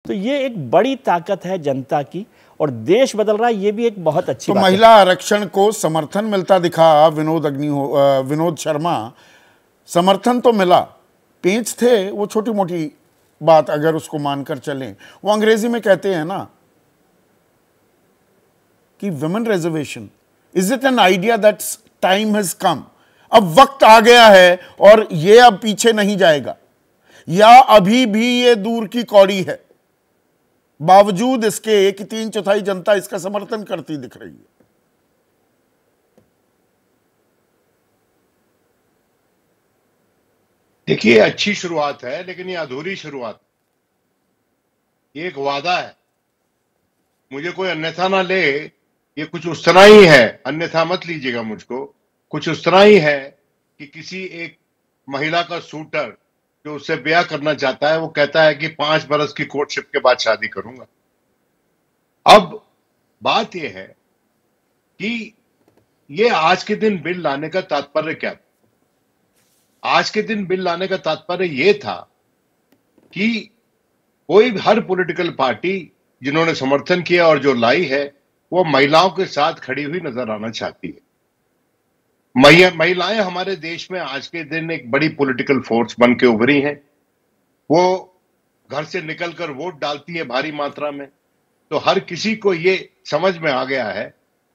तो ये एक बड़ी ताकत है जनता की, और देश बदल रहा है, ये भी एक बहुत अच्छी बात है। महिला आरक्षण को समर्थन मिलता दिखा विनोद शर्मा, समर्थन तो मिला, पेंच थे वो छोटी मोटी बात अगर उसको मानकर चलें। वो अंग्रेजी में कहते हैं ना कि women reservation, is it an idea that time has come, अब वक्त आ गया है और ये अब पीछे नहीं जाएगा, या अभी भी ये दूर की कौड़ी है, बावजूद इसके कि 3/4 जनता इसका समर्थन करती दिख रही है? देखिए, अच्छी शुरुआत है, लेकिन ये अधूरी शुरुआत, ये एक वादा है। मुझे कोई अन्यथा ना ले, ये कुछ उस तरह ही है, अन्यथा मत लीजिएगा मुझको, कुछ उस तरह ही है कि किसी एक महिला का शूटर जो उससे ब्याह करना चाहता है, वो कहता है कि 5 बरस की कोर्टशिप के बाद शादी करूंगा। अब बात यह है कि ये आज के दिन बिल लाने का तात्पर्य क्या था? आज के दिन बिल लाने का तात्पर्य यह था कि कोई हर पॉलिटिकल पार्टी जिन्होंने समर्थन किया और जो लाई है, वो महिलाओं के साथ खड़ी हुई नजर आना चाहती है। महिलाएं हमारे देश में आज के दिन एक बड़ी पॉलिटिकल फोर्स बन के उभरी हैं। वो घर से निकलकर वोट डालती है भारी मात्रा में। तो हर किसी को ये समझ में आ गया है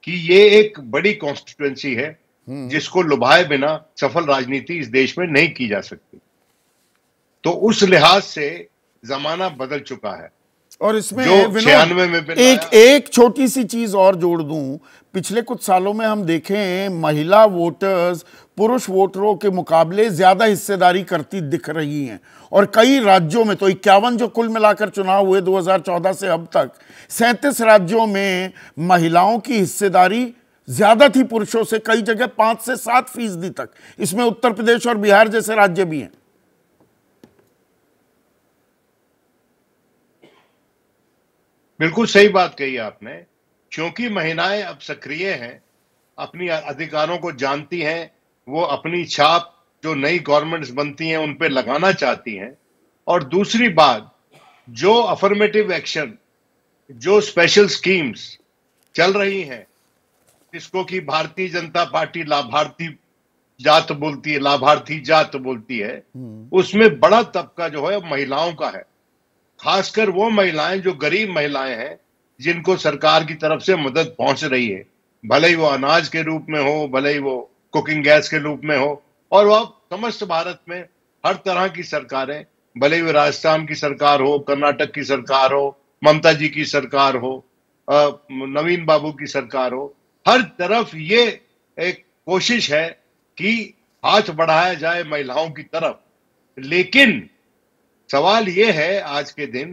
कि ये एक बड़ी कॉन्स्टिट्यूएंसी है जिसको लुभाए बिना सफल राजनीति इस देश में नहीं की जा सकती। तो उस लिहाज से जमाना बदल चुका है। और इसमें जो 96 में एक छोटी सी चीज और जोड़ दूं, पिछले कुछ सालों में हम देखें महिला वोटर्स पुरुष वोटरों के मुकाबले ज्यादा हिस्सेदारी करती दिख रही हैं, और कई राज्यों में तो 51 जो कुल मिलाकर चुनाव हुए 2014 से अब तक, 37 राज्यों में महिलाओं की हिस्सेदारी ज्यादा थी पुरुषों से, कई जगह 5 से 7% तक। इसमें उत्तर प्रदेश और बिहार जैसे राज्य भी हैं। बिल्कुल सही बात कही आपने, क्योंकि महिलाएं अब सक्रिय हैं, अपनी अधिकारों को जानती हैं, वो अपनी छाप जो नई गवर्नमेंट्स बनती हैं उन पे लगाना चाहती हैं। और दूसरी बात, जो अफर्मेटिव एक्शन, जो स्पेशल स्कीम्स चल रही हैं, जिसको कि भारतीय जनता पार्टी लाभार्थी जात बोलती है, उसमें बड़ा तबका जो है महिलाओं का है। खासकर वो महिलाएं जो गरीब महिलाएं हैं, जिनको सरकार की तरफ से मदद पहुंच रही है, भले ही वो अनाज के रूप में हो, भले ही वो कुकिंग गैस के रूप में हो। और वो समस्त भारत में हर तरह की सरकारें, भले ही वो राजस्थान की सरकार हो, कर्नाटक की सरकार हो, ममता जी की सरकार हो, नवीन बाबू की सरकार हो, हर तरफ ये एक कोशिश है कि हाथ बढ़ाया जाए महिलाओं की तरफ। लेकिन सवाल यह है आज के दिन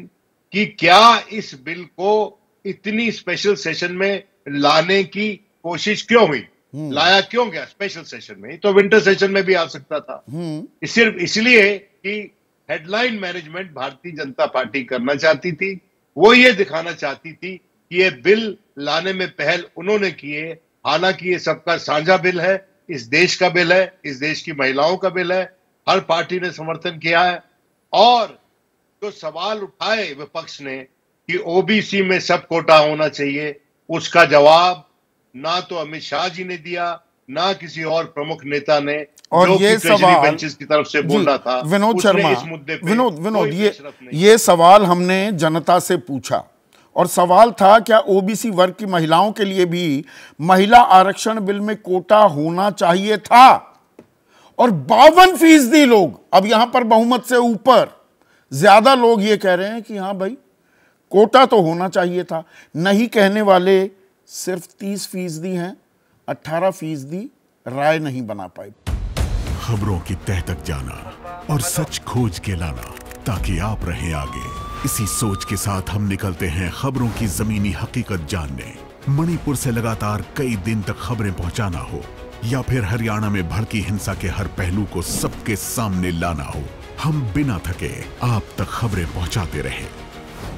कि क्या इस बिल को इतनी स्पेशल सेशन में लाने की कोशिश क्यों हुई, लाया क्यों गया स्पेशल सेशन में? तो विंटर सेशन में भी आ सकता था। सिर्फ इसलिए कि headline management Bharatiya Janata party करना चाहती थी। वो ये दिखाना चाहती थी कि ये बिल लाने में पहल उन्होंने की है। हालांकि ये सबका साझा बिल है, इस देश का बिल है, इस देश की महिलाओं का बिल है, हर पार्टी ने समर्थन किया है। और जो सवाल उठाए विपक्ष ने कि ओबीसी में सब कोटा होना चाहिए, उसका जवाब ना तो अमित शाह जी ने दिया, ना किसी और प्रमुख नेता ने, और जो ये सवाल बेंचेस की तरफ से बोल रहा था विनोद शर्मा, इस मुद्दे पे विनोद ये सवाल हमने जनता से पूछा, और सवाल था क्या ओबीसी वर्ग की महिलाओं के लिए भी महिला आरक्षण बिल में कोटा होना चाहिए था? और 52% लोग, अब यहां पर बहुमत से ऊपर ज्यादा लोग ये कह रहे हैं कि हां भाई कोटा तो होना चाहिए था। नहीं कहने वाले सिर्फ 30% हैं, 18% राय नहीं बना पाए। खबरों की तह तक जाना और सच खोज के लाना ताकि आप रहें आगे, इसी सोच के साथ हम निकलते हैं खबरों की जमीनी हकीकत जानने। मणिपुर से लगातार कई दिन तक खबरें पहुंचाना हो, या फिर हरियाणा में भड़की हिंसा के हर पहलू को सबके सामने लाना हो, हम बिना थके आप तक खबरें पहुंचाते रहें।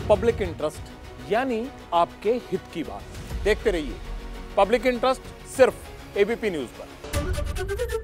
पब्लिक इंटरेस्ट यानी आपके हित की बात। देखते रहिए पब्लिक इंटरेस्ट सिर्फ एबीपी न्यूज पर।